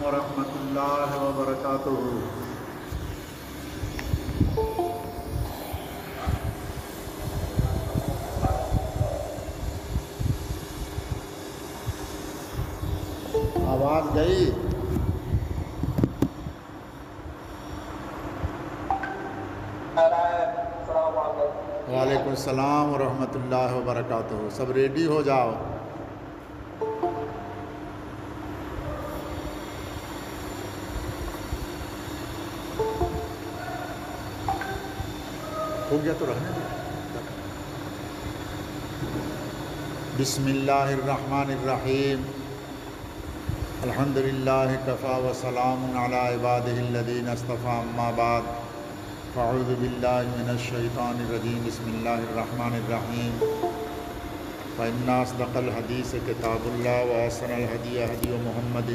ورحمۃ اللہ وبرکاتہ۔ آواز گئی؟ وعلیکم السلام ورحمۃ اللہ وبرکاتہ۔ سب ریڈی ہو جاؤ۔ ہو گیا تو رہنے دو۔ بسم اللہ الرحمن الرحیم۔ الحمد للہ کفا وسلام علی عبادہ الذین اصطفیٰ، اما بعد فاعوذ باللہ من الشیطان الرجیم۔ بسم اللہ الرحمن الرحیم۔ فإن أصدق الحدیث کتاب اللہ وأحسن الہدی ہدی محمد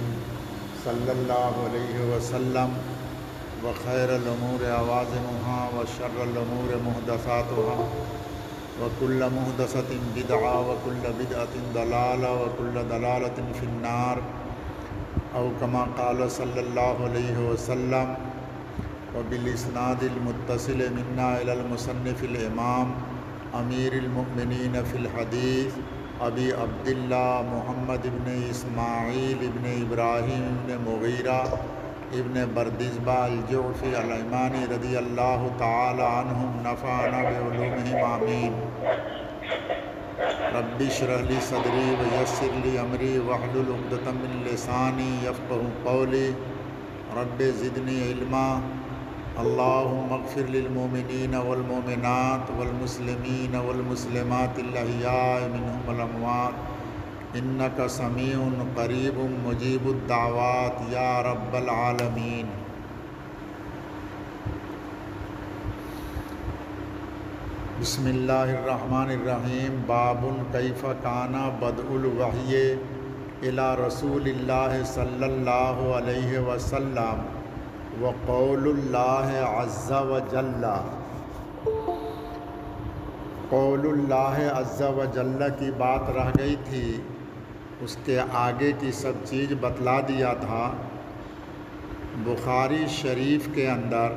صلی اللہ علیہ وسلم وخیر الامور عوازمها وشر الامور محدثاتها وكل محدثۃ بدعہ وكل بدعۃ ضلالہ وكل ضلالۃ فی النار، او کما قال صلی اللہ علیہ وسلم۔ وبالاسناد المتصل منا الی المصنف الامام امیر المؤمنین فی الحدیث ابی عبداللہ محمد ابن اسماعیل ابن ابراہیم ابن مغیرہ ابن بردزبہ الجعفی العمانی رضی اللہ تعالی عنہم، نفعنا بعلومہم آمین۔ رب اشرح لی صدری ویسر لی امری واحلل عقدۃ من لسانی یفقہوا قولی، رب زدنی علما۔ اللہم اغفر للمؤمنین والمؤمنات والمسلمین والمسلمات الاحیاء منہم والاموات، انک سمیع قریب مجیب الدعوات یا رب العالمین۔ بسم اللہ الرحمن الرحیم۔ باب کیف کان بدء الوحی الی رسول اللہ صلی اللہ علیہ وسلم وقول اللہ عز وجل۔ قول اللہ عز وجل کی بات رہ گئی تھی، اس کے آگے کی سب چیز بتلا دیا تھا۔ بخاری شریف کے اندر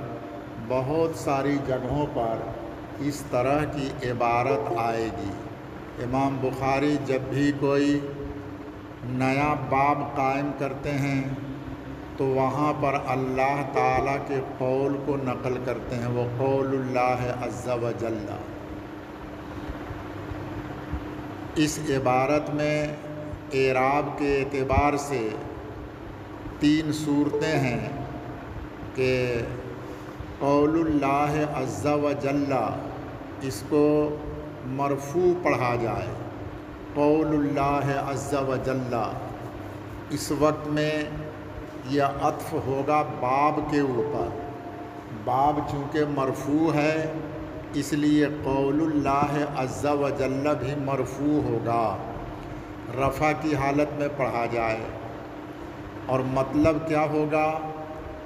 بہت ساری جگہوں پر اس طرح کی عبارت آئے گی۔ امام بخاری جب بھی کوئی نیا باب قائم کرتے ہیں تو وہاں پر اللہ تعالیٰ کے قول کو نقل کرتے ہیں، وہ قول اللہ عز وجل۔ اس عبارت میں اعراب کے اعتبار سے تین صورتیں ہیں کہ قول اللہ عز وجل اس کو مرفوع پڑھا جائے، قول اللہ عز وجل۔ اس وقت میں یہ عطف ہوگا باب کے اوپر، باب چونکہ مرفوع ہے اس لیے قول اللہ عز وجل بھی مرفوع ہوگا، رفع کی حالت میں پڑھا جائے۔ اور مطلب کیا ہوگا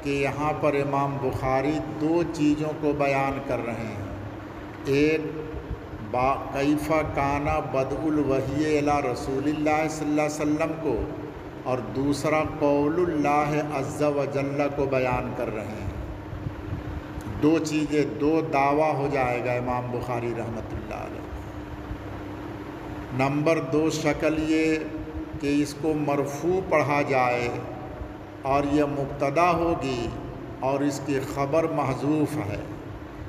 کہ یہاں پر امام بخاری دو چیزوں کو بیان کر رہے ہیں، ایک کیف کان بدء الوحی الی رسول اللہ صلی اللہ علیہ وسلم کو، اور دوسرا قول اللہ عز وجل کو بیان کر رہے ہیں۔ دو چیزیں، دو دعویٰ ہو جائے گا امام بخاری رحمۃ اللہ علیہ۔ نمبر دو شکل یہ کہ اس کو مرفوع پڑھا جائے اور یہ مبتدا ہوگی اور اس کی خبر محذوف ہے،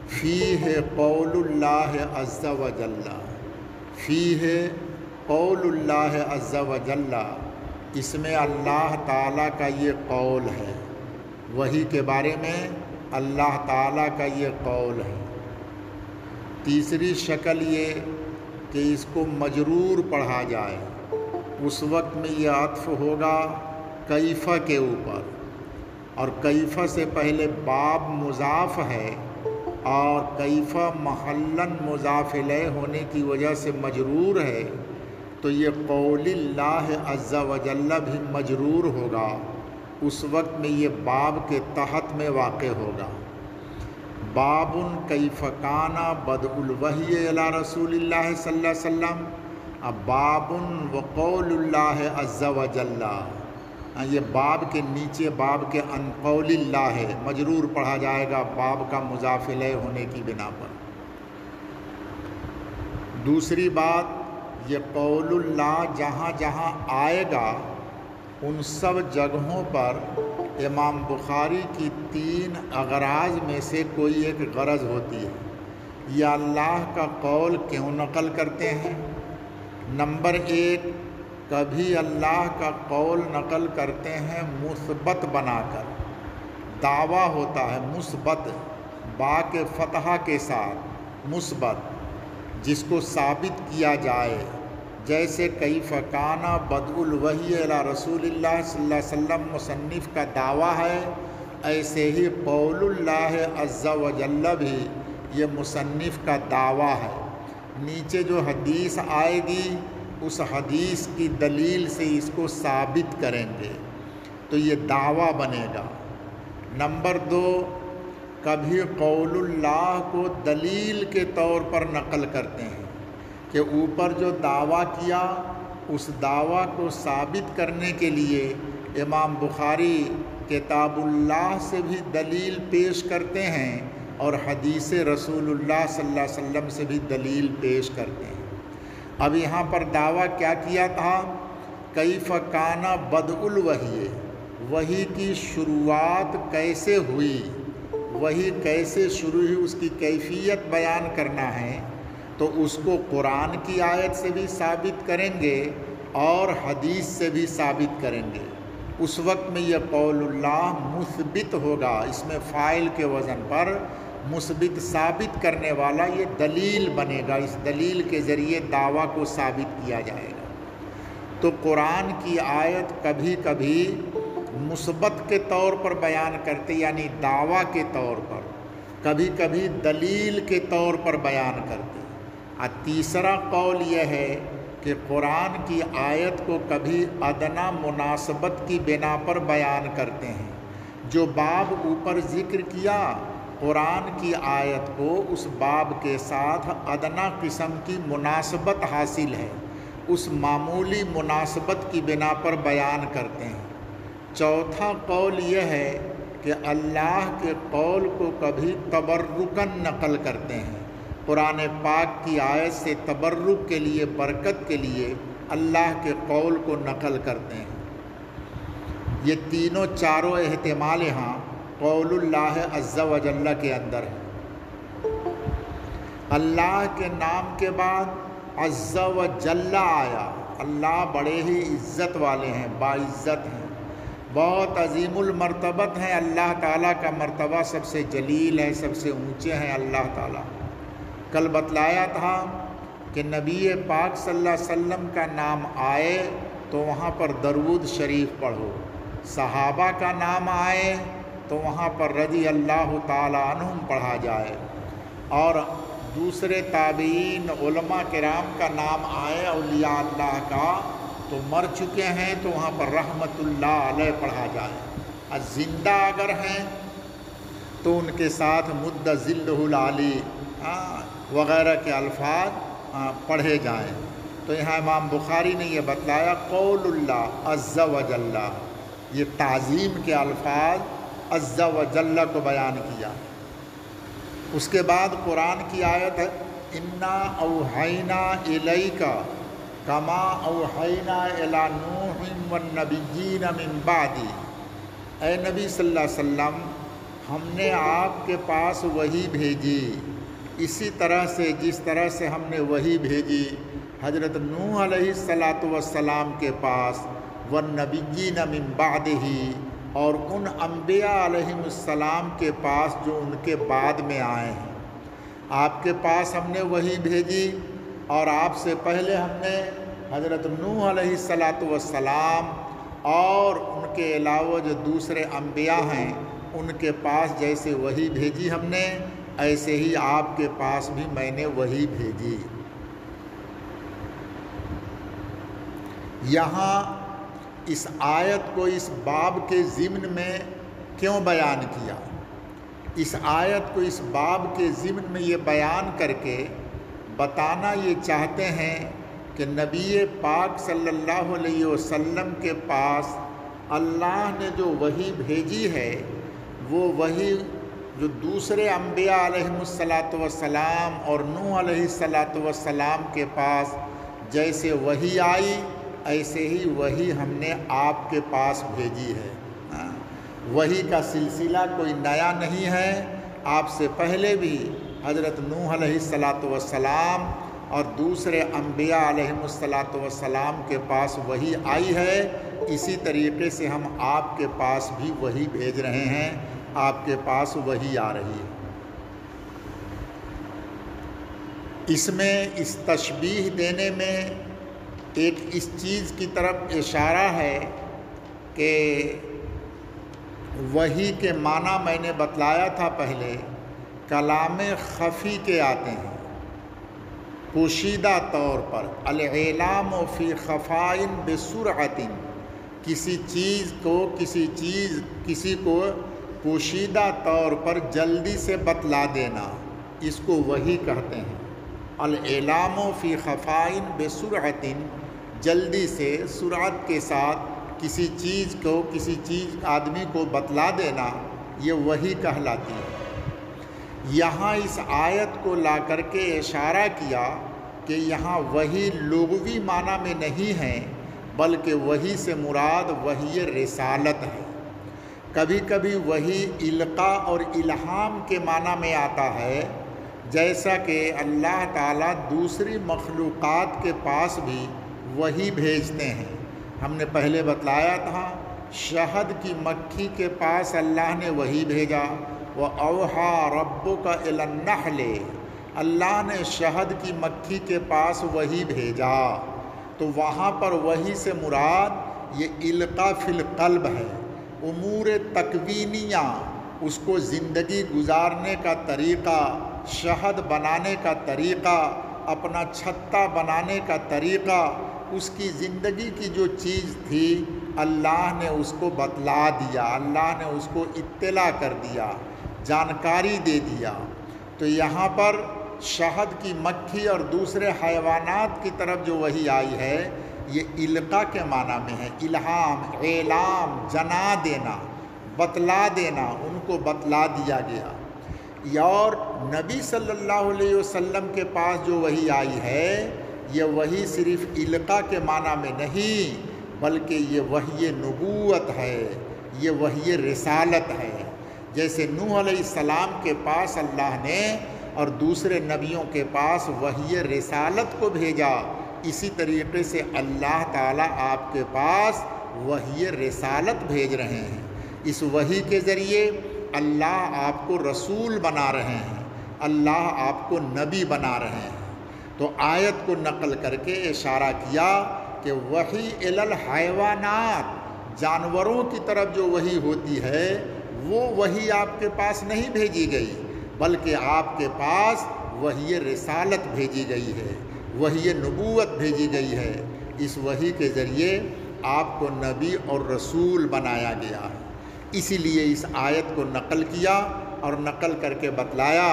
فیہ قول اللہ عز وجل، فیہ قول اللہ عز وجل، اس میں اللہ تعالیٰ کا یہ قول ہے، وحی کے بارے میں اللہ تعالیٰ کا یہ قول ہے۔ تیسری شکل یہ کہ اس کو مجرور پڑھا جائے، اس وقت میں یہ عطف ہوگا کیف کے اوپر، اور کیف سے پہلے باب مضاف ہے اور کیف محلاً مضاف الیہ ہونے کی وجہ سے مجرور ہے، تو یہ قول اللہ عز وجل بھی مجرور ہوگا، اس وقت میں یہ باب کے تحت میں واقع ہوگا۔ باب کیف کان بدء الوحی الی رسول اللہ صلی اللہ علیہ وسلم، باب وقول اللہ عز وجل، یہ باب کے نیچے باب کے قول اللہ ہے، مجرور پڑھا جائے گا باب کا مضاف الیہ ہونے کی بنا پر۔ دوسری بات، یہ قول اللہ جہاں جہاں آئے گا ان سب جگہوں پر امام بخاری کی 3 اغراض میں سے کوئی ایک غرض ہوتی ہے۔ یہ اللہ کا قول کیوں نقل کرتے ہیں؟ نمبر 1، کبھی اللہ کا قول نقل کرتے ہیں مثبت بنا کر، دعویٰ ہوتا ہے مثبت، با کے فتحہ کے ساتھ مثبت، جس کو ثابت کیا جائے، جیسے کیف کان بدء الوحی الی رسول اللہ صلی اللہ علیہ وسلم مصنف کا دعویٰ ہے، ایسے ہی قول اللہ عز و جل بھی یہ مصنف کا دعویٰ ہے۔ نیچے جو حدیث آئے گی اس حدیث کی دلیل سے اس کو ثابت کریں گے تو یہ دعویٰ بنے گا۔ نمبر 2، کبھی قول اللہ کو دلیل کے طور پر نقل کرتے ہیں کہ اوپر جو دعویٰ کیا اس دعویٰ کو ثابت کرنے کے لیے امام بخاری کتاب اللہ سے بھی دلیل پیش کرتے ہیں اور حدیث رسول اللہ صلی اللہ علیہ وسلم سے بھی دلیل پیش کرتے ہیں۔ اب یہاں پر دعویٰ کیا کیا تھا؟ کیف کان بدء الوحی، وحی کی شروعات کیسے ہوئی، وحی کیسے شروع ہوئی اس کی کیفیت بیان کرنا ہے، تو اس کو قرآن کی آیت سے بھی ثابت کریں گے اور حدیث سے بھی ثابت کریں گے۔ اس وقت میں یہ قول اللہ مثبت ہوگا، اس میں فاعل کے وزن پر مثبت ثابت کرنے والا یہ دلیل بنے گا، اس دلیل کے ذریعے دعویٰ کو ثابت کیا جائے گا۔ تو قرآن کی آیت کبھی کبھی مثبت کے طور پر بیان کرتے یعنی دعویٰ کے طور پر، کبھی کبھی دلیل کے طور پر بیان کرتے۔ اور تیسرا قول یہ ہے کہ قرآن کی آیت کو کبھی ادنا مناسبت کی بنا پر بیان کرتے ہیں۔ جو باب اوپر ذکر کیا، قرآن کی آیت کو اس باب کے ساتھ ادنا قسم کی مناسبت حاصل ہے، اس معمولی مناسبت کی بنا پر بیان کرتے ہیں۔ چوتھا قول یہ ہے کہ اللہ کے قول کو کبھی تبرکاً نقل کرتے ہیں، قرآن پاک کی آیت سے تبرک کے لیے، برکت کے لیے اللہ کے قول کو نقل کرتے ہیں۔ یہ تینوں چاروں احتمال یہاں قول اللہ عز و جل کے اندر ہے۔ اللہ کے نام کے بعد عز و جل آیا، اللہ بڑے ہی عزت والے ہیں، باعزت ہیں، بہت عظیم المرتبت ہیں۔ اللہ تعالیٰ کا مرتبہ سب سے جلیل ہے، سب سے اونچے ہیں اللہ تعالیٰ۔ کل بتلایا تھا کہ نبی پاک صلی اللہ علیہ وسلم کا نام آئے تو وہاں پر درود شریف پڑھو، صحابہ کا نام آئے تو وہاں پر رضی اللہ تعالیٰ عنہم پڑھا جائے، اور دوسرے تابعین علماء کرام کا نام آئے، اولیاء اللہ کا تو مر چکے ہیں تو وہاں پر رحمت اللہ علیہ پڑھا جائے، اور زندہ اگر ہیں تو ان کے ساتھ مد ذلہ العالی وغیرہ کے الفاظ پڑھے جائیں۔ تو یہاں امام بخاری نے یہ بتلایا قول اللہ عز و جل، یہ تعظیم کے الفاظ عز و جل کو بیان کیا۔ اس کے بعد قرآن کی آیت ہے انا اوحینا الیک کما اوحینا الی نوح والنبیین من بعدی، اے نبی صلی اللہ علیہ وسلم ہم نے آپ کے پاس وحی بھیجی اسی طرح سے جس طرح سے ہم نے وحی بھیجی حضرت نوح علیہ السلام کے پاس، والنبیین من بعدہ، اور ان انبیاء علیہم السلام کے پاس جو ان کے بعد میں آئے ہیں۔ آپ کے پاس ہم نے وحی بھیجی اور آپ سے پہلے ہم نے حضرت نوح علیہ السلام اور ان کے علاوہ جو دوسرے انبیاء ہیں ان کے پاس جیسے وحی بھیجی ہم نے، ایسے ہی آپ کے پاس بھی میں نے وحی بھیجی۔ یہاں اس آیت کو اس باب کے ضمن میں کیوں بیان کیا؟ اس آیت کو اس باب کے ضمن میں یہ بیان کر کے بتانا یہ چاہتے ہیں کہ نبی پاک صلی اللہ علیہ وسلم کے پاس اللہ نے جو وحی بھیجی ہے وہ وحی جو دوسرے انبیاء علیہم السلام اور نوح علیہ السلام کے پاس جیسے وحی آئی ایسے ہی وحی ہم نے آپ کے پاس بھیجی ہے۔ وحی کا سلسلہ کوئی نیا نہیں ہے، آپ سے پہلے بھی حضرت نوح علیہ السلام اور دوسرے انبیاء علیہم السلام کے پاس وحی آئی ہے۔ اسی طریقے سے ہم آپ کے پاس بھی وحی بھیج رہے ہیں، آپ کے پاس وحی آ رہی ہے۔ اس میں اس تشبیہ دینے میں ایک اس چیز کی طرف اشارہ ہے کہ وحی کے معنی میں نے بتلایا تھا پہلے، کلام خفی کے آتے ہیں، پوشیدہ طور پر، الاعلام فی خفاء بسرعۃ، کسی کو پوشیدہ طور پر جلدی سے بتلا دینا، اس کو وحی کہتے ہیں۔ الاعلام فی خفاء بسرعۃ، جلدی سے، سرعت کے ساتھ کسی چیز آدمی کو بتلا دینا، یہ وحی کہلاتی ہے۔ یہاں اس آیت کو لا کر کے اشارہ کیا کہ یہاں وحی لغوی معنی میں نہیں ہے، بلکہ وحی سے مراد وحی رسالت ہے۔ کبھی کبھی وحی القاء اور الہام کے معنی میں آتا ہے، جیسا کہ اللہ تعالیٰ دوسری مخلوقات کے پاس بھی وحی بھیجتے ہیں۔ ہم نے پہلے بتلایا تھا، شہد کی مکھی کے پاس اللہ نے وحی بھیجا، وَأَوْحَىٰ رَبُّكَ إِلَى النَّحْلِ، اللہ نے شہد کی مکھی کے پاس وحی بھیجا۔ تو وہاں پر وحی سے مراد یہ القاء فی القلب ہے، امور تکوینیہ، اس کو زندگی گزارنے کا طریقہ، شہد بنانے کا طریقہ، اپنا چھتا بنانے کا طریقہ، اس کی زندگی کی جو چیز تھی اللہ نے اس کو بتلا دیا، اللہ نے اس کو اطلاع کر دیا، جانکاری دے دیا۔ تو یہاں پر شہد کی مکھی اور دوسرے حیوانات کی طرف جو وحی آئی ہے یہ القاء کے معنی میں ہے، الہام، اعلام، جنا دینا، بتلا دینا، ان کو بتلا دیا گیا۔ اور نبی صلی اللہ علیہ وسلم کے پاس جو وحی آئی ہے یہ وحی صرف القاء کے معنی میں نہیں، بلکہ یہ وحی نبوت ہے، یہ وحی رسالت ہے۔ جیسے نوح علیہ السلام کے پاس اللہ نے اور دوسرے نبیوں کے پاس وحی رسالت کو بھیجا، اسی طریقے سے اللہ تعالیٰ آپ کے پاس وحی رسالت بھیج رہے ہیں۔ اس وحی کے ذریعے اللہ آپ کو رسول بنا رہے ہیں، اللہ آپ کو نبی بنا رہے ہیں۔ تو آیت کو نقل کر کے اشارہ کیا کہ وحی الی الحیوانات، جانوروں کی طرف جو وحی ہوتی ہے وہ وحی آپ کے پاس نہیں بھیجی گئی، بلکہ آپ کے پاس وحی رسالت بھیجی گئی ہے، وحی نبوت بھیجی گئی ہے۔ اس وحی کے ذریعے آپ کو نبی اور رسول بنایا گیا ہے۔ اسی لیے اس آیت کو نقل کیا اور نقل کر کے بتلایا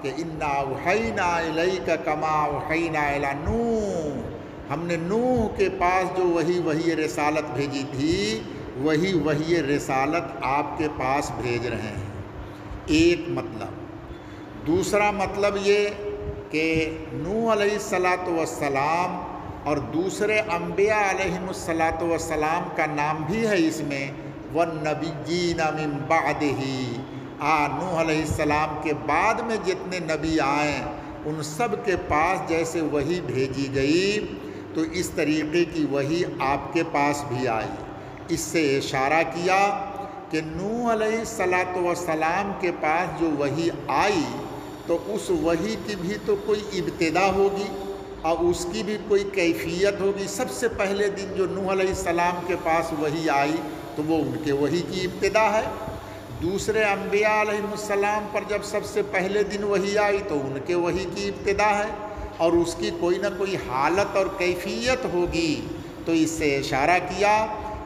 کہ اِنَّا أَوْحَيْنَا إِلَيْكَ كَمَا أَوْحَيْنَا إِلَى نُوحٍ، ہم نے نوح کے پاس جو وحی رسالت بھیجی تھی وہی وحی رسالت آپ کے پاس بھیج رہے ہیں۔ ایک مطلب۔ دوسرا مطلب یہ کہ نوح علیہ السلام اور دوسرے انبیاء علیہم السلام کا نام بھی ہے اس میں، وَالنَّبِيِّينَ مِن بَعْدِهِ، نوح علیہ السلام کے بعد میں جتنے نبی آئیں ان سب کے پاس جیسے وحی بھیجی گئی تو اس طریقے کی وحی آپ کے پاس بھی آئی۔ اس سے اشارہ کیا کہ نوح علیہ السلام کے پاس جو وحی آئی تو اس وحی کی بھی تو کوئی ابتدا ہوگی اور اس کی بھی کوئی کیفیت ہوگی۔ سب سے پہلے دن جو نوح علیہ السلام کے پاس وحی آئی تو وہ ان کے وحی کی ابتدا ہے۔ دوسرے انبیاء علیہ السلام پر جب سب سے پہلے دن وحی آئی تو ان کے وحی کی ابتدا ہے اور اس کی کوئی نہ کوئی حالت اور کیفیت ہوگی۔ تو اس سے اشارہ کیا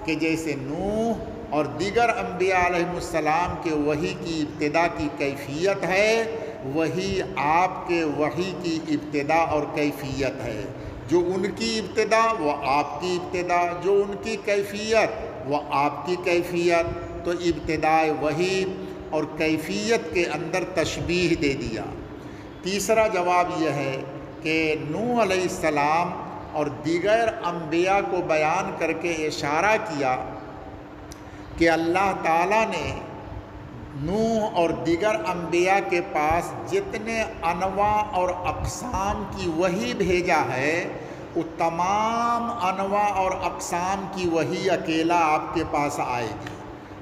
کہ جیسے نوح اور دیگر انبیاء علیہ السلام کے وحی کی ابتدا کی کیفیت ہے، وہی آپ کے وحی کی ابتدا اور کیفیت ہے۔ جو ان کی ابتدا وہ آپ کی ابتدا، جو ان کی کیفیت وہ آپ کی کیفیت، تو ابتدائے وحی اور کیفیت کے اندر تشبیہ دے دیا۔ تیسرا جواب یہ ہے کہ نوح علیہ السلام اور دیگر انبیاء کو بیان کر کے اشارہ کیا کہ اللہ تعالیٰ نے نوح اور دیگر انبیاء کے پاس جتنے انواع اور اقسام کی وحی بھیجا ہے، وہ تمام انواع اور اقسام کی وحی اکیلا آپ کے پاس آئے گی۔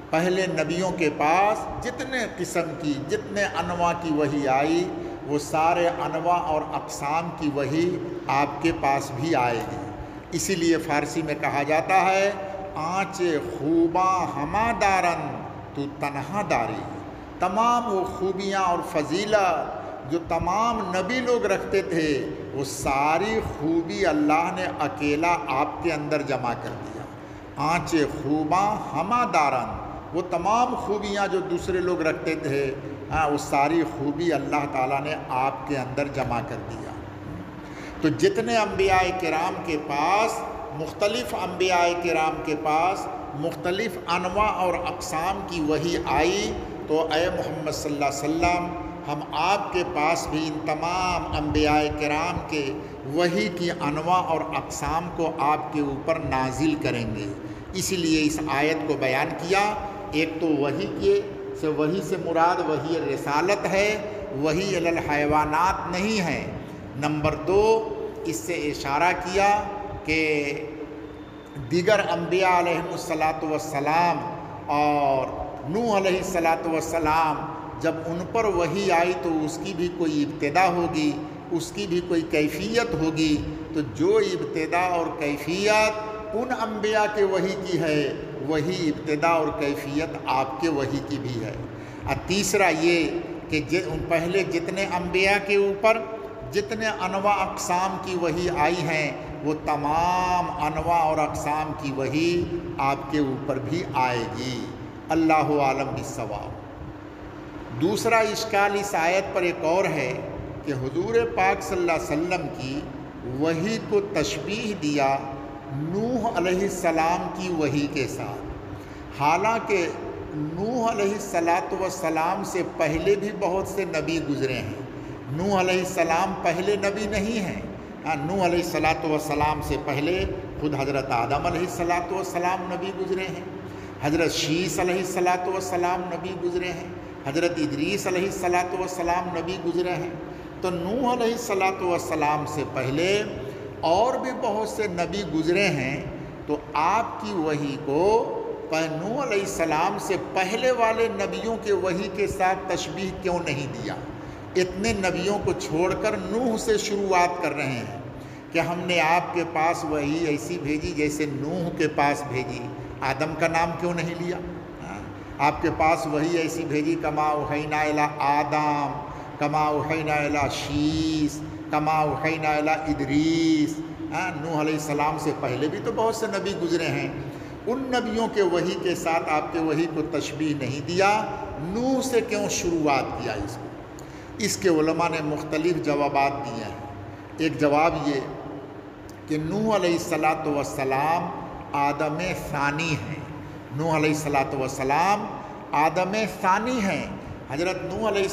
پہلے نبیوں کے پاس جتنے قسم کی، جتنے انواع کی وحی آئی، وہ سارے انواع اور اقسام کی وحی آپ کے پاس بھی آئے گی۔ اسی لیے فارسی میں کہا جاتا ہے، آنچے خوباں ہما دارن تو تنہا داری۔ تمام وہ خوبیاں اور فضیلت جو تمام نبی لوگ رکھتے تھے، وہ ساری خوبی اللہ نے اکیلا آپ کے اندر جمع کر دیا۔ آنچے خوباں ہما دارن، وہ تمام خوبیاں جو دوسرے لوگ رکھتے تھے، وہ ساری خوبی اللہ تعالیٰ نے آپ کے اندر جمع کر دیا۔ تو جتنے انبیاء کرام کے پاس، مختلف انبیاء کرام کے پاس مختلف انواع اور اقسام کی وحی آئی، تو اے محمد صلی اللہ علیہ وسلم، ہم آپ کے پاس بھی ان تمام انبیاء کرام کے وحی کی انواع اور اقسام کو آپ کے اوپر نازل کریں گے۔ اسی لیے اس آیت کو بیان کیا۔ ایک تو وحی سے مراد وحی رسالت ہے، وحی علی الحیوانات نہیں ہے۔ نمبر دو، اس سے اشارہ کیا کہ دیگر انبیاء علیہ السلام اور نوح علیہ السلام، جب ان پر وحی آئی تو اس کی بھی کوئی ابتدا ہوگی، اس کی بھی کوئی کیفیت ہوگی۔ تو جو ابتدا اور کیفیت ان انبیاء کے وحی کی ہے، وہی ابتدا اور کیفیت آپ کے وحی کی بھی ہے۔ اور تیسرا یہ کہ پہلے جتنے انبیاء کے اوپر جتنے انواع اقسام کی وحی آئی ہیں، وہ تمام انواع اور اقسام کی وحی آپ کے اوپر بھی آئے گی۔ اللہ عالم بالصواب۔ دوسرا اشکال اس آیت پر ایک اور ہے کہ حضور پاک صلی اللہ علیہ وسلم کی وحی کو تشبیہ دیا نوح علیہ السلام کی وحی کے ساتھ، حالانکہ نوح علیہ السلام سے پہلے بھی بہت سے نبی گزرے ہیں۔ نوح علیہ السلام پہلے نبی نہیں ہیں۔ نوح علیہ السلام سے پہلے خود حضرت آدم علیہ السلام نبی گزرے ہیں، حضرت شیس علیہ السلام نبی گزرے ہیں، حضرت ادریس علیہ السلام نبی گزرے ہیں۔ تو نوح علیہ السلام سے پہلے اور بھی بہت سے نبی گزرے ہیں، تو آپ کی وحی کو نوح علیہ السلام سے پہلے والے نبیوں کے وحی کے ساتھ تشبیہ کیوں نہیں دیا؟ اتنے نبیوں کو چھوڑ کر نوح سے شروعات کر رہے ہیں کہ ہم نے آپ کے پاس وحی ایسی بھیجی جیسے نوح کے پاس بھیجی۔ آدم کا نام کیوں نہیں لیا؟ آپ کے پاس وحی ایسی بھیجی، کما اوحینا الی آدم، کما اوحینا الی شیس، کما اوحینا الی ادریس۔ نوح علیہ السلام سے پہلے بھی تو بہت سے نبی گزرے ہیں، ان نبیوں کے وحی کے ساتھ آپ کے وحی کو تشبیہ نہیں دیا، نوح سے کیوں شروعات کیا اس کو؟ اس کے علماء نے مختلف جوابات دیے ہیں۔ ایک جواب یہ کہ نوح علیہ السلام آدم ثانی ہیں۔ نوح علیہ السلام آدم ثانی ہیں۔ حضرت نوح علیہ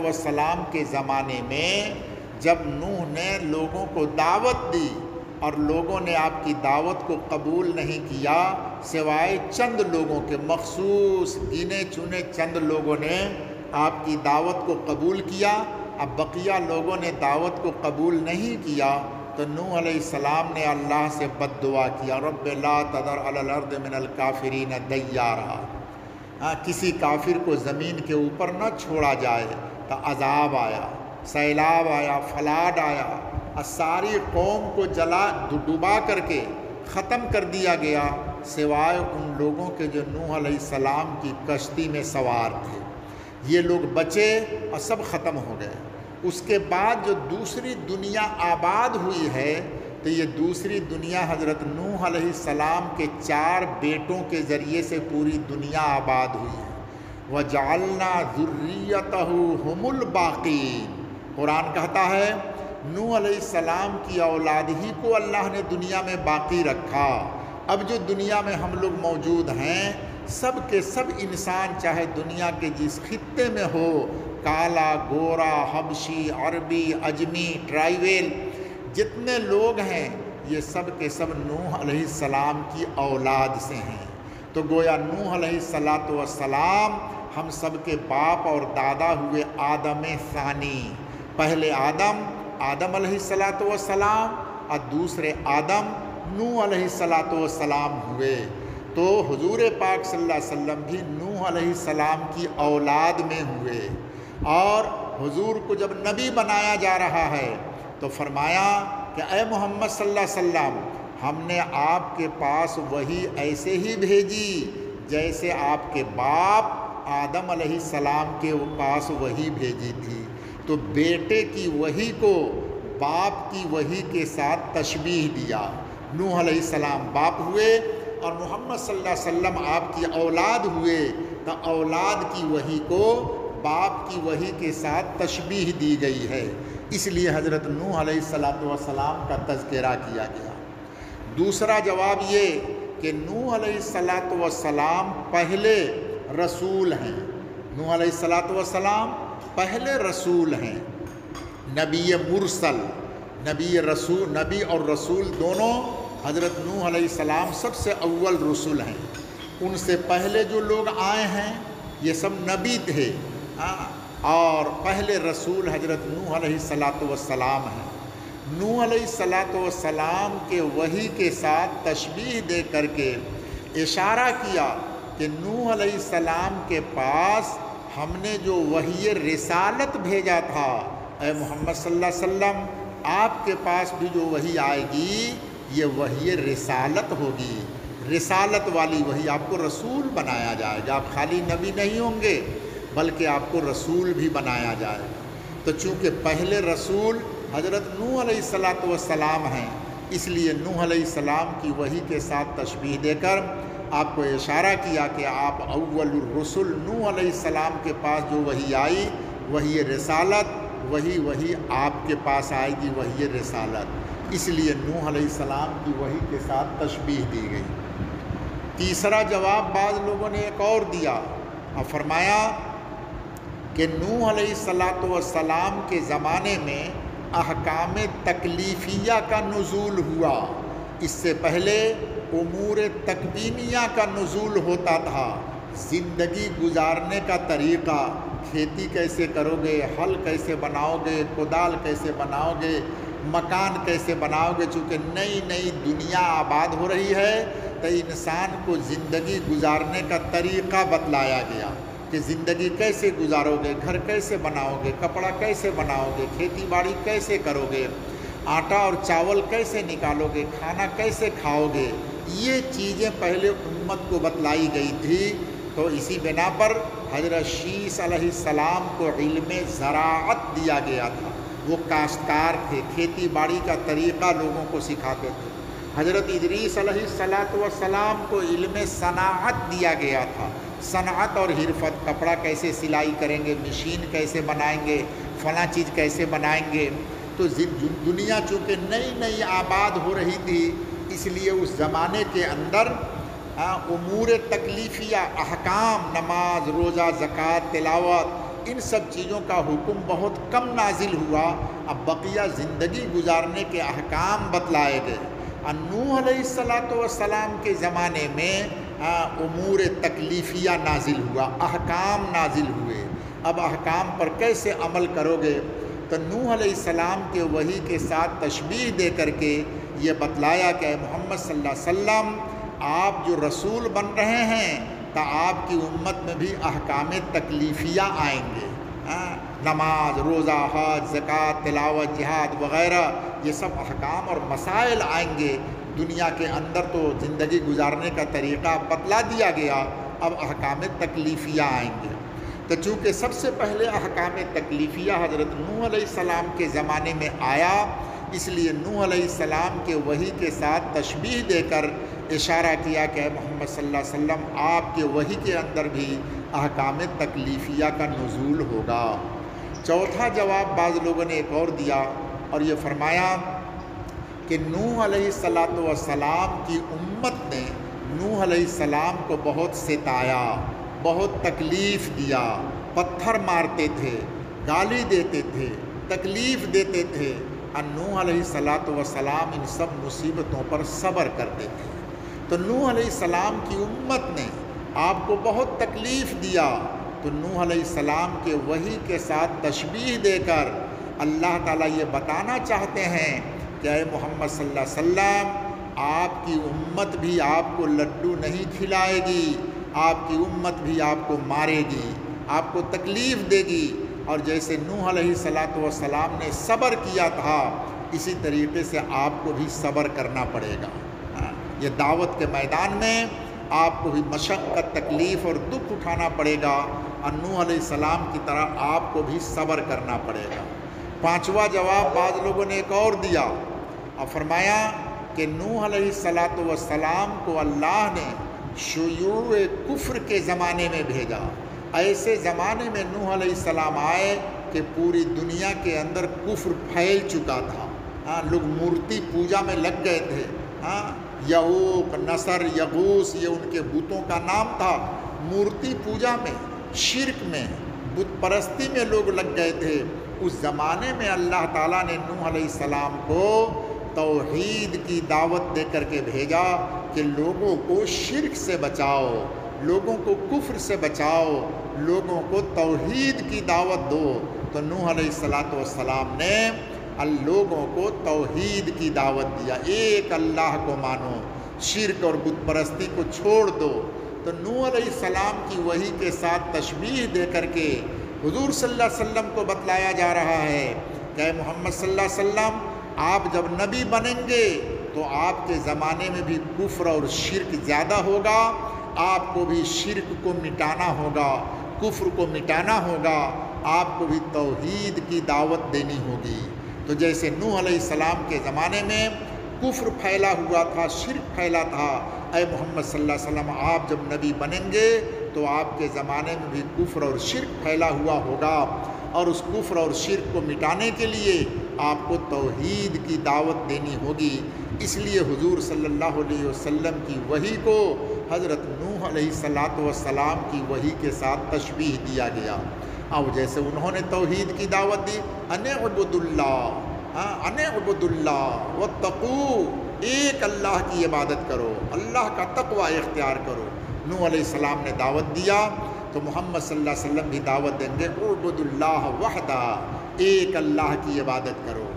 السلام کے زمانے میں جب نوح نے لوگوں کو دعوت دی اور لوگوں نے آپ کی دعوت کو قبول نہیں کیا، سوائے چند لوگوں کے، مخصوص گنے چنے چند لوگوں نے آپ کی دعوت کو قبول کیا، اب بقیہ لوگوں نے دعوت کو قبول نہیں کیا، تو نوح علیہ السلام نے اللہ سے بد دعا کیا، رب لا تذر علی الارض من الکافرین دیارا، کسی کافر کو زمین کے اوپر نہ چھوڑا جائے۔ تو عذاب آیا، سیلاب آیا، فلاد آیا، اور ساری قوم کو ڈبا کر کے ختم کر دیا گیا، سوائے ان لوگوں کے جو نوح علیہ السلام کی کشتی میں سوار تھے۔ یہ لوگ بچے اور سب ختم ہو گئے۔ اس کے بعد جو دوسری دنیا آباد ہوئی ہے، تو یہ دوسری دنیا حضرت نوح علیہ السلام کے 4 بیٹوں کے ذریعے سے پوری دنیا آباد ہوئی ہے۔ وَجَعَلْنَا ذُرِّيَّتَهُ هُمُ الْبَاقِينَ۔ قرآن کہتا ہے نوح علیہ السلام کی اولاد ہی کو اللہ نے دنیا میں باقی رکھا، اب جو دنیا میں ہم لوگ موجود ہیں سب کے سب انسان چاہے دنیا کے جس خطے میں ہو، کالا، گورا، حبشی، عربی، اجمی، ٹرائیبل، جتنے لوگ ہیں یہ سب کے سب نوح علیہ السلام کی اولاد سے ہیں۔ تو گویا نوح علیہ السلام ہم سب کے باپ اور دادا ہوئے آدم ثانی۔ پہلے آدم علیہ السلام اور دوسرے آدم نوح علیہ السلام ہوئے۔ تو حضور پاک صلی اللہ علیہ وسلم بھی نوح علیہ السلام کی اولاد میں ہوئے، اور حضور کو جب نبی بنایا جا رہا ہے تو فرمایا کہ اے محمد صلی اللہ علیہ وسلم، ہم نے آپ کے پاس وحی ایسے ہی بھیجی جیسے آپ کے باپ آدم علیہ السلام کے پاس وحی بھیجی تھی۔ تو بیٹے کی وحی کو باپ کی وحی کے ساتھ تشبیہ دیا۔ نوح علیہ السلام باپ ہوئے اور محمد صلی اللہ علیہ وسلم آپ کی اولاد ہوئے، تو اولاد کی وحی کو باپ کی وحی کے ساتھ تشبیہ دی گئی ہے، اس لیے حضرت نوح علیہ السلام کا تذکرہ کیا گیا۔ دوسرا جواب یہ کہ نوح علیہ السلام پہلے رسول ہیں۔ نوح علیہ السلام پہلے رسول ہیں، نبی مرسل، نبی اور رسول دونوں حضرت نوح علیہ السلام سب سے اول رسول ہیں۔ ان سے پہلے جو لوگ آئے ہیں یہ سب نبی تھے، اور پہلے رسول حضرت نوح علیہ السلام ہیں۔ نوح علیہ السلام کے وحی کے ساتھ تشبیہ دے کر کے اشارہ کیا کہ نوح علیہ السلام کے پاس ہم نے جو وحی رسالت بھیجا تھا، اے محمد صلی اللہ علیہ وسلم آپ کے پاس بھی جو وحی آئے گی یہ وحی رسالت ہوگی، رسالت والی وحی، آپ کو رسول بنایا جائے گا، آپ خالی نبی نہیں ہوں گے بلکہ آپ کو رسول بھی بنایا جائے گا۔ تو چونکہ پہلے رسول حضرت نوح علیہ السلام ہیں، اس لیے نوح علیہ السلام کی وحی کے ساتھ تشبیہ دے کر آپ کو اشارہ کیا کہ آپ اول الرسل، نوح علیہ السلام کے پاس جو وحی آئی وحی رسالت، وہی آپ کے پاس آئے گی وحی رسالت، اس لیے نوح علیہ السلام کی وحی کے ساتھ تشبیہ دی گئی۔ تیسرا جواب بعض لوگوں نے ایک اور دیا اور فرمایا کہ نوح علیہ السلام کے زمانے میں احکام تکلیفیہ کا نزول ہوا، اس سے پہلے امور تکوینیہ کا نزول ہوتا تھا، زندگی گزارنے کا طریقہ، کھیتی کیسے کرو گے، ہل کیسے بناؤ گے، کدال کیسے بناؤ گے، مکان کیسے بناؤ گے۔ چونکہ نئی دنیا آباد ہو رہی ہے تو انسان کو زندگی گزارنے کا طریقہ بتلایا گیا کہ زندگی کیسے گزارو گے، گھر کیسے بناؤ گے، کپڑا کیسے بناؤ گے، کھیتی باڑی کیسے کرو گے، آٹا اور چاول کیسے نکالو گے، کھانا کیسے کھاؤ گے، یہ چیزیں پہلے امت کو بتلائی گئی تھی۔ تو اسی بنا پر حضرت شیس علیہ السلام کو علم زراعت دیا گیا تھا، وہ کاشتکار تھے، کھیتی باڑی کا طریقہ لوگوں کو سکھاتے تھے۔ حضرت ادریس علیہ السلام کو علم صناعت دیا گیا تھا، صنعت اور حرفت، کپڑا کیسے سلائی کریں گے، مشین کیسے بنائیں گے، فلاں چیز کیسے بنائیں گے۔ تو دنیا چونکہ نئی آباد ہو رہی تھی، اس لیے اس زمانے کے اندر امور تکلیفیہ، احکام، نماز، روزہ، زکوٰۃ، تلاوت، ان سب چیزوں کا حکم بہت کم نازل ہوا، اب بقیہ زندگی گزارنے کے احکام بتلائے گئے۔ نوح علیہ السلام کے زمانے میں امور تکلیفیہ نازل ہوا، احکام نازل ہوئے، اب احکام پر کیسے عمل کرو گے۔ تو نوح علیہ السلام کے وحی کے ساتھ تشبیہ دے کر کے یہ بتلایا کہ محمد صلی اللہ علیہ وسلم آپ جو رسول بن رہے ہیں تو آپ کی امت میں بھی احکام تکلیفیہ آئیں گے، نماز، روزہ، حج، زکوٰۃ، تلاوت، جہاد وغیرہ، یہ سب احکام اور مسائل آئیں گے۔ دنیا کے اندر تو زندگی گزارنے کا طریقہ بتلا دیا گیا، اب احکام تکلیفیہ آئیں گے۔ تو چونکہ سب سے پہلے احکام تکلیفیہ حضرت نوح علیہ السلام کے زمانے میں آیا، اس لیے نوح علیہ السلام کے وحی کے ساتھ تشبیہ دے کر اشارہ کیا کہ محمد صلی اللہ علیہ وسلم آپ کے وحی کے اندر بھی احکام تکلیفیہ کا نزول ہوگا۔ چوتھا جواب بعض لوگوں نے ایک اور دیا اور یہ فرمایا کہ نوح علیہ السلام کی امت نے نوح علیہ السلام کو بہت ستایا، بہت تکلیف دیا، پتھر مارتے تھے، گالی دیتے تھے، تکلیف دیتے تھے، اور نوح علیہ السلام ان سب مصیبتوں پر صبر کرتے تھے۔ تو نوح علیہ السلام کی امت نے آپ کو بہت تکلیف دیا، تو نوح علیہ السلام کے وحی کے ساتھ تشبیہ دے کر اللہ تعالیٰ یہ بتانا چاہتے ہیں کہ اے محمد صلی اللہ علیہ وسلم، آپ کی امت بھی آپ کو لڈو نہیں کھلائے گی، آپ کی امت بھی آپ کو مارے گی، آپ کو تکلیف دے گی، اور جیسے نوح علیہ السلام نے صبر کیا تھا اسی طریقے سے آپ کو بھی صبر کرنا پڑے گا۔ یہ دعوت کے میدان میں آپ کو بھی مشقت، تکلیف اور دکھ اٹھانا پڑے گا، اور نوح علیہ السلام کی طرح آپ کو بھی صبر کرنا پڑے گا۔ پانچواں جواب بعض لوگوں نے ایک اور دیا اور فرمایا کہ نوح علیہ السلام کو اللہ نے شیوع کفر کے زمانے میں بھیجا۔ ایسے زمانے میں نوح علیہ السلام آئے کہ پوری دنیا کے اندر کفر پھیل چکا تھا، لوگ مورتی پوجا میں لگ گئے تھے، یعوق، نصر، یغوث یہ ان کے بتوں کا نام تھا۔ مورتی پوجا میں، شرک میں، بت پرستی میں لوگ لگ گئے تھے۔ اس زمانے میں اللہ تعالیٰ نے نوح علیہ السلام کو توحید کی دعوت دے کر کے بھیجا کہ لوگوں کو شرک سے بچاؤ، لوگوں کو کفر سے بچاؤ، لوگوں کو توحید کی دعوت دو۔ تو نوح علیہ السلام نے لوگوں کو توحید کی دعوت دیا، ایک اللہ کو مانو، شرک اور بت پرستی کو چھوڑ دو۔ تو نوح علیہ السلام کی وحی کے ساتھ تشبیہ دے کر کے حضور صلی اللہ علیہ وسلم کو بتلایا جا رہا ہے کہ اے محمد صلی اللہ علیہ وسلم، آپ جب نبی بنیں گے تو آپ کے زمانے میں بھی کفر اور شرک زیادہ ہوگا، آپ کو بھی شرک کو مٹانا ہوگا، کفر کو مٹانا ہوگا، آپ کو بھی توحید کی دعوت دینی ہوگی۔ تو جیسے نوح علیہ السلام کے زمانے میں کفر پھیلا ہوا تھا، شرک پھیلا تھا، اے محمد صلی اللہ علیہ وسلم آپ جب نبی بنیں گے تو آپ کے زمانے میں بھی کفر اور شرک پھیلا ہوا ہوگا، اور اس کفر اور شرک کو مٹانے کے لیے آپ کو توحید کی دعوت دینی ہوگی۔ اس لیے حضور صلی اللہ علیہ وسلم کی وحی کو حضرت نوح علیہ السلام کی وحی کے ساتھ تشبیہ دیا گیا۔ اب جیسے انہوں نے توحید کی دعوت دی، ان اعبدوا اللہ واتقوا، ایک اللہ کی عبادت کرو، اللہ کا تقوی اختیار کرو۔ نوح علیہ السلام نے دعوت دیا تو محمد صلی اللہ علیہ وسلم بھی دعوت دیں گے، اعبدوا اللہ وحدہ، ایک اللہ کی عبادت کرو۔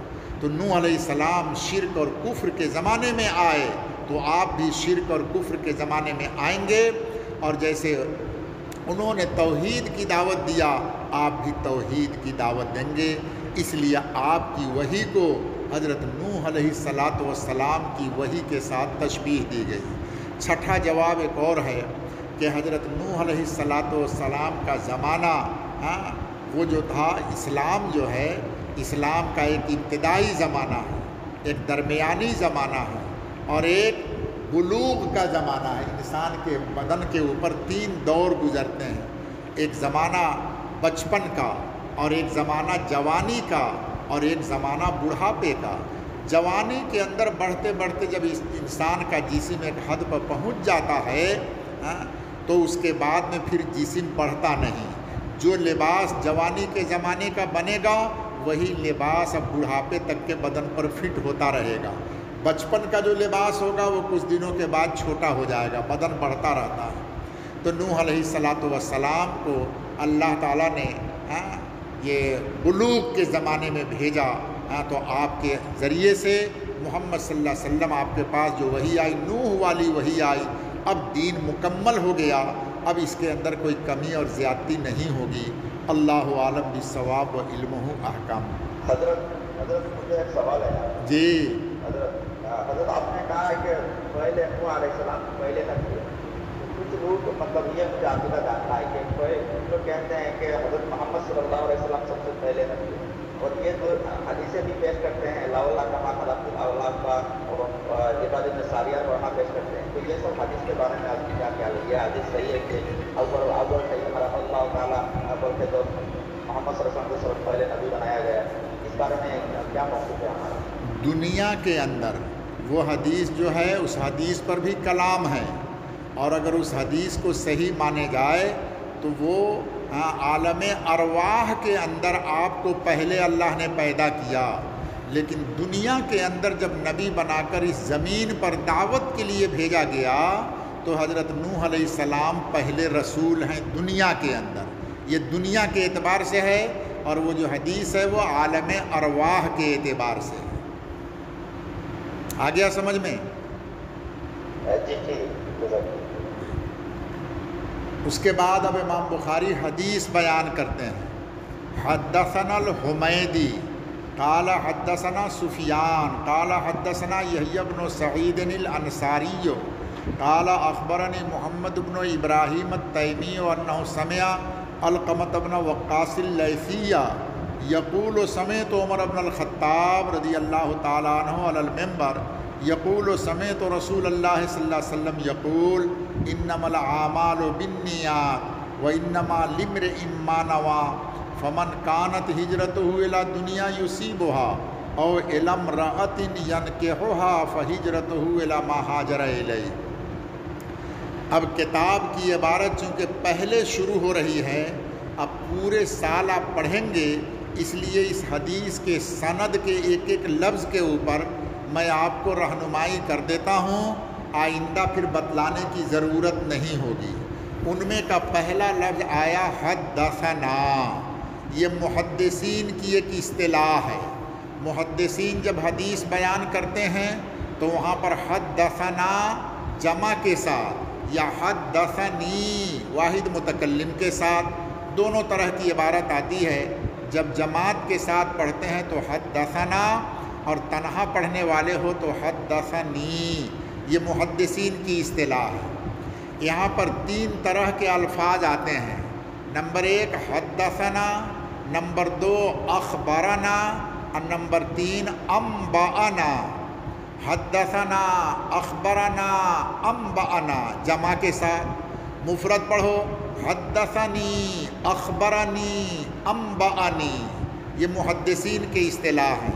تو نوح علیہ السلام شرک اور کفر کے زمانے میں آئے تو آپ بھی شرک اور کفر کے زمانے میں آئیں گے، اور جیسے انہوں نے توحید کی دعوت دیا آپ بھی توحید کی دعوت دیں گے۔ اس لیے آپ کی وحی کو حضرت نوح علیہ السلام کی وحی کے ساتھ تشبیہ دی گئی۔ چھٹا جواب ایک اور ہے کہ حضرت نوح علیہ السلام کا زمانہ وہ جو تھا، اسلام جو ہے، اسلام کا ایک ابتدائی زمانہ ہے، ایک درمیانی زمانہ ہے، اور ایک بلوغ کا زمانہ ہے۔ انسان کے بدن کے اوپر 3 دور گزرتے ہیں، ایک زمانہ بچپن کا، اور ایک زمانہ جوانی کا، اور ایک زمانہ بڑھاپے کا۔ جوانی کے اندر بڑھتے بڑھتے جب اس انسان کا جسم ایک حد پر پہنچ جاتا ہے تو اس کے بعد میں پھر جسم بڑھتا نہیں۔ جو لباس جوانی کے زمانے کا بنے گا وہی لباس اب بڑھاپے تک کے بدن پر فٹ ہوتا رہے گا۔ بچپن کا جو لباس ہوگا وہ کچھ دنوں کے بعد چھوٹا ہو جائے گا، بدن بڑھتا رہتا ہے۔ تو نوح علیہ السلام کو اللہ تعالیٰ نے یہ بلوغ کے زمانے میں بھیجا، تو آپ کے ذریعے سے محمد صلی اللہ علیہ وسلم آپ کے پاس جو وحی آئی، نوح والی وحی آئی، اب دین مکمل ہو گیا، اب اس کے اندر کوئی کمی اور زیادتی نہیں ہوگی۔ اللہ عالم بالصواب و علمہ احکم۔ حضرت مجھے ایک سوال ہے۔ جی حضرت آپ نے کہا ہے کہ پہلے نوح علیہ السلام پہلے نبی ہے، کچھ لوگ مطلب یہ مجھے عقیدہ جاننا ہے کہ کچھ لوگ کہتے ہیں کہ حضرت محمد صلی اللہ علیہ وسلم سب سے پہلے نبی ہے، اور یہ تو حدیثیں بھی پیش کرتے ہیں، لا کما خلقت الاولاد کا، اور عباد ابن ساریہ وہاں پیش کرتے ہیں۔ تو یہ سب حدیث کے بارے میں آپ کی کیا خیال ہے؟ یہ حدیث صحیح ہے کہ اول سے خلق اللہ تعالیٰ اول کے دور محمد صلی اللہ علیہ وسلم کو سب پہلے نبی بنایا گیا ہے؟ اس بارے میں کیا موقف ہے ہمارا؟ دنیا کے اندر وہ حدیث جو ہے اس حدیث پر بھی کلام ہے، اور اگر اس حدیث کو صحیح مانے جائے تو وہ عالم ارواح کے اندر آپ کو پہلے اللہ نے پیدا کیا، لیکن دنیا کے اندر جب نبی بنا کر اس زمین پر دعوت کے لیے بھیجا گیا تو حضرت نوح علیہ السلام پہلے رسول ہیں دنیا کے اندر۔ یہ دنیا کے اعتبار سے ہے، اور وہ جو حدیث ہے وہ عالم ارواح کے اعتبار سے ہے۔ آ گیا سمجھ میں؟ جی اس کے بعد اب امام بخاری حدیث بیان کرتے ہیں۔ حدثنا الحمیدی قال حدثنا سفیان قال حدثنا یحیی بن سعید الانصاری قال اخبرنی محمد بن ابراہیم التیمی انہ سمع علقمۃ بن وقاص اللیثی یقول سمعت عمر بن الخطاب رضی اللہ تعالیٰ عنہ علی المنبر یقول سمعت رسول اللہ صلی اللہ علیہ وسلم یقول انما الاعمال بالنیات وانما لامرئ ما نوى فمن كانت ہجرته الى دنیا یصیبها او الى امرأة ينکحها فہجرته الى ما ہاجر الیہ۔ اب کتاب کی عبارت چونکہ پہلے شروع ہو رہی ہے، اب پورے سال آپ پڑھیں گے، اس لیے اس حدیث کے سند کے ایک ایک لفظ کے اوپر میں آپ کو رہنمائی کر دیتا ہوں، آئندہ پھر بتلانے کی ضرورت نہیں ہوگی۔ ان میں کا پہلا لفظ آیا حدثنا، یہ محدثین کی ایک اصطلاح ہے۔ محدثین جب حدیث بیان کرتے ہیں تو وہاں پر حدثنا جمع کے ساتھ یا حدثنی واحد متکلم کے ساتھ دونوں طرح کی عبارت آتی ہے۔ جب جماعت کے ساتھ پڑھتے ہیں تو حدثنا، اور تنہا پڑھنے والے ہو تو حدثنی، یہ محدثین کی اصطلاح ہے۔ یہاں پر 3 طرح کے الفاظ آتے ہیں۔ نمبر 1 حدثنا، نمبر 2 اخبرنا، اور نمبر 3 انبأنا۔ حدثنا، اخبرنا، انبأنا جمع کے ساتھ۔ مفرد پڑھو حدثنی، اخبرنی، انبأنی، یہ محدثین کی اصطلاح ہے۔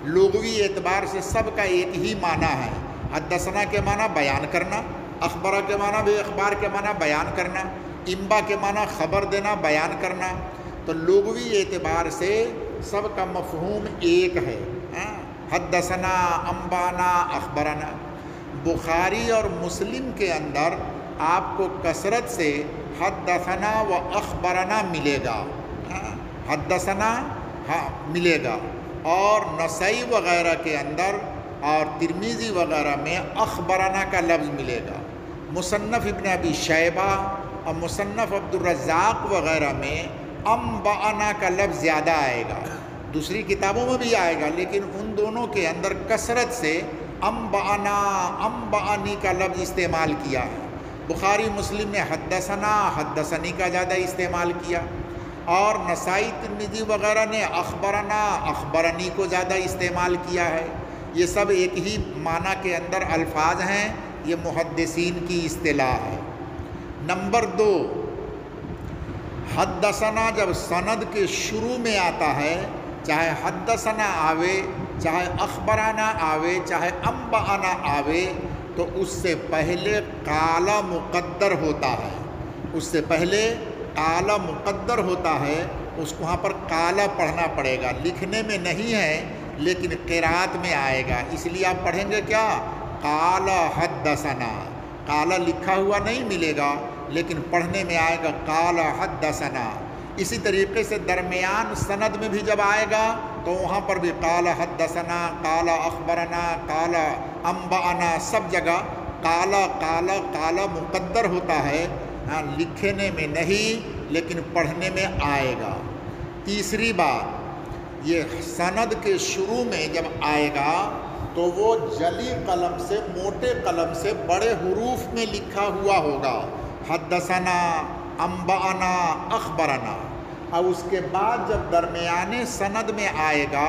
لغوی اعتبار سے سب کا ایک ہی معنی ہے۔ حدثنا کے معنی بیان کرنا، اخبرہ کے معنی بھی اخبار کے معنی بیان کرنا، انبا کے معنی خبر دینا، بیان کرنا۔ تو لغوی اعتبار سے سب کا مفہوم ایک ہے، حدثنا، انبانا، اخبرنا۔ بخاری اور مسلم کے اندر آپ کو کثرت سے حدثنا و اخبرنا ملے گا، حدثنا ملے گا، اور نسائی وغیرہ کے اندر اور ترمذی وغیرہ میں اخبرنا کا لفظ ملے گا۔ مصنف ابن ابی شیبہ اور مصنف عبد الرزاق وغیرہ میں انبأنا کا لفظ زیادہ آئے گا، دوسری کتابوں میں بھی آئے گا، لیکن ان دونوں کے اندر کثرت سے انبأنا، انبأنی کا لفظ استعمال کیا ہے۔ بخاری مسلم نے حدثنا، حدثنی کا زیادہ استعمال کیا، اور نسائی ترمذی وغیرہ نے اخبرنا، اخبرنی کو زیادہ استعمال کیا ہے۔ یہ سب ایک ہی معنی کے اندر الفاظ ہیں، یہ محدثین کی اصطلاح ہے۔ نمبر 2 حدثنا جب سند کے شروع میں آتا ہے، چاہے حدثنا آوے، چاہے اخبرنا آوے، چاہے انبأنا آوے، تو اس سے پہلے قال مقدر ہوتا ہے، اس سے پہلے قال مقدر ہوتا ہے، اس کو وہاں پر قال پڑھنا پڑے گا۔ لکھنے میں نہیں ہے لیکن قرات میں آئے گا، اس لیے آپ پڑھیں گے کیا؟ قال حدثنا۔ قال لکھا ہوا نہیں ملے گا لیکن پڑھنے میں آئے گا قال حدثنا۔ اسی طریقے سے درمیان سند میں بھی جب آئے گا تو وہاں پر بھی قال حدثنا، قال اخبرنا، قال انبأنا، سب جگہ قال قال قال مقدر ہوتا ہے، لکھنے میں نہیں لیکن پڑھنے میں آئے گا۔ تیسری بات، یہ سند کے شروع میں جب آئے گا تو وہ جلی قلم سے، موٹے قلم سے بڑے حروف میں لکھا ہوا ہوگا، حدثنا، انبأنا، اخبرنا۔ اور اس کے بعد جب درمیانے سند میں آئے گا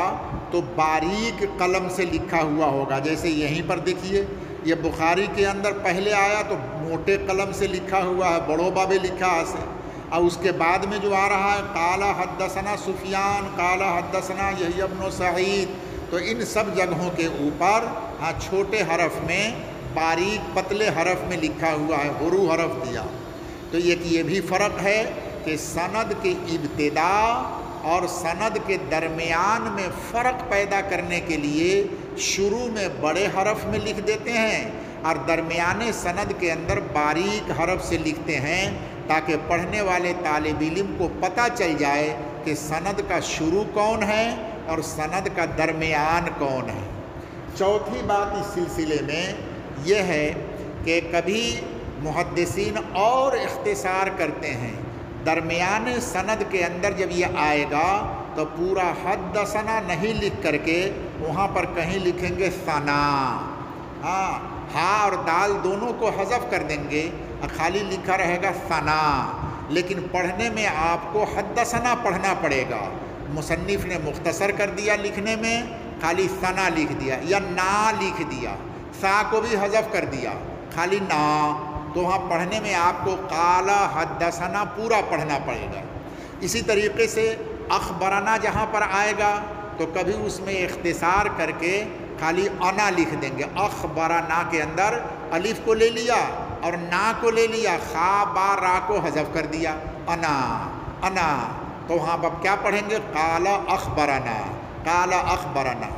تو باریک قلم سے لکھا ہوا ہوگا، جیسے یہیں پر دیکھیے یہ بخاری کے اندر پہلے آیا تو موٹے قلم سے لکھا ہوا ہے، بڑوں بابے لکھا ہے، اور اس کے بعد میں جو آ رہا ہے قال حدثنا سفیان، قال حدثنا یحیی بن سعید، تو تو ان سب جگہوں کے اوپر چھوٹے حرف میں باریک پتلے حرف میں لکھا ہوا ہے، حروف حرف دیا۔ تو یہ بھی فرق ہے کہ سند کے ابتدا اور سند کے درمیان میں فرق پیدا کرنے کے لیے شروع میں بڑے حرف میں لکھ دیتے ہیں اور درمیانے سند کے اندر باریک حرف سے لکھتے ہیں، تاکہ پڑھنے والے طالب علم کو پتہ چل جائے کہ سند کا شروع کون ہے اور سند کا درمیان کون ہے۔ چوتھی بات اس سلسلے میں یہ ہے کہ کبھی محدثین اور اختصار کرتے ہیں، درمیانے سند کے اندر جب یہ آئے گا تو پورا حدثنا نہیں لکھ کر کے وہاں پر کہیں لکھیں گے ثنا، ہا اور دال دونوں کو حذف کر دیں گے، خالی لکھا رہے گا ثنا، لیکن پڑھنے میں آپ کو حدثنا پڑھنا پڑے گا۔ مصنف نے مختصر کر دیا لکھنے میں، خالی ثنا لکھ دیا یا نا لکھ دیا، سا کو بھی حذف کر دیا، خالی نا، تو وہاں پڑھنے میں آپ کو قال حدثنا پورا پڑھنا پڑے گا۔ اسی طریقے سے اخبرنا جہاں پر آئے گا تو کبھی اس میں اختصار کر کے خالی انا لکھ دیں گے، اخبرنا کے اندر الف کو لے لیا اور نا کو لے لیا، خا با را کو حذف کر دیا، انا انا، تو وہاں اب کیا پڑھیں گے؟ قال اخبرنا، قال اخبرنا۔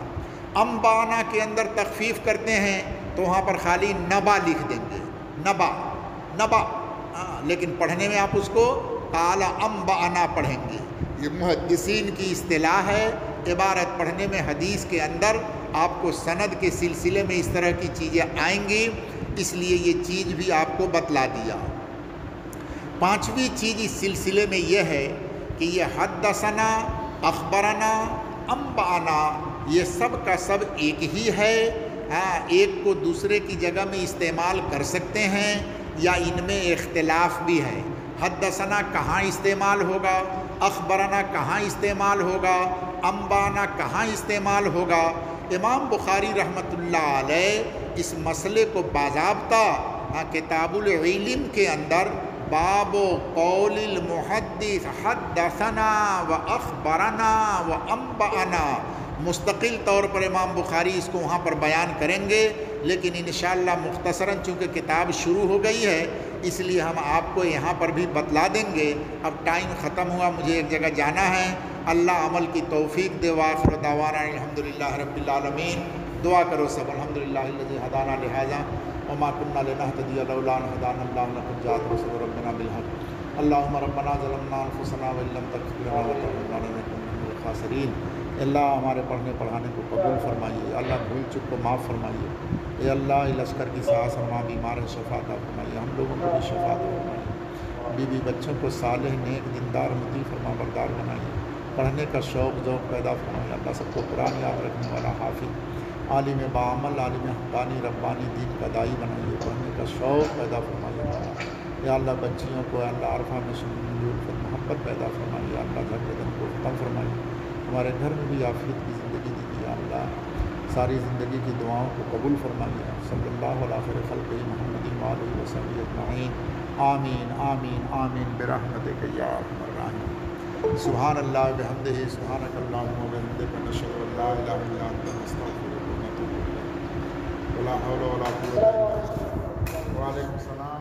انبانا کے اندر تخفیف کرتے ہیں تو وہاں پر خالی نبا لکھ دیں گے، نبا نبا، لیکن پڑھنے میں آپ اس کو قال انبانا پڑھیں گے۔ یہ محدثین کی اصطلاح ہے، عبارت پڑھنے میں حدیث کے اندر آپ کو سند کے سلسلے میں اس طرح کی چیزیں آئیں گی، اس لیے یہ چیز بھی آپ کو بتلا دیا۔ پانچویں چیز اس سلسلے میں یہ ہے کہ یہ حدثنا، اخبرنا، انبانا یہ سب کا سب ایک ہی ہے، ایک کو دوسرے کی جگہ میں استعمال کر سکتے ہیں یا ان میں اختلاف بھی ہے۔ حدثنا کہاں استعمال ہوگا، اخبرنا کہاں استعمال ہوگا، انبانا کہاں استعمال ہوگا۔ امام بخاری رحمۃ اللہ علیہ اس مسئلے کو باضابطہ کتاب العلم کے اندر باب قول المحدث حدثنا و اخبرنا و انبانا مستقل طور پر امام بخاری اس کو وہاں پر بیان کریں گے، لیکن انشاءاللہ مختصراً چونکہ کتاب شروع ہو گئی ہے اس لیے ہم آپ کو یہاں پر بھی بتلا دیں گے۔ اب ٹائم ختم ہوا، مجھے ایک جگہ جانا ہے۔ اللہ عمل کی توفیق دے، وآخر دعوانا الحمدللہ رب العالمین۔ دعا کرو سب، الحمدللہ الذی ہدانا لہذا وما كنا لنهتدي لولا ان هدانا الله لقد جاءت رسل ربنا بالحق اللهم ربنا ظلمنا انفسنا وان لم تغفر لنا وترحمنا لنكن من الخاسرین۔ اللہ ہمارے پڑھنے پڑھانے کو قبول فرمائیے، اللہ بھول چک کو معاف فرمائیے، اے اللہ لشکر کی سانس ہما بیمار شفا عطا فرمائیے، ہم لوگوں کو بھی شفا عطا فرمائیے، بیوی بچوں کو صالح نیک دیندار مطیع فرما بردار بنائیے، پڑھنے کا شوق ذوق پیدا فرمائیے، اللہ سب کو قرآن یاد رکھنے والا حافظ، عالم بعمل، عالم حقانی ربانی دین کا دائی بنائیے، پڑھنے کا شوق پیدا فرمائیے۔ یا اللہ بچیوں کو اللہ عرفہ میں شمول محبت پیدا فرمائیے، یا اللہ گھر بدن کو ختم فرمائیے، ہمارے گھر میں بھی عافیت کی زندگی دیجیے، یا اللہ ساری زندگی کی دعاؤں کو قبول فرمائیے۔ صلی اللہ علیہ خیر خلق محمد وآلہ وصحبہ اجمعین، آمین آمین آمین برحمتک یا ارحم الراحمین۔ سبحان اللہ بحمدہ، سبحانک اللہم وبحمدک، نشہد ان لا الہ الا انت، نستغفرک ونتوب الیک، ولا حول ولا قوة الا باللہ۔ وعلیکم السلام۔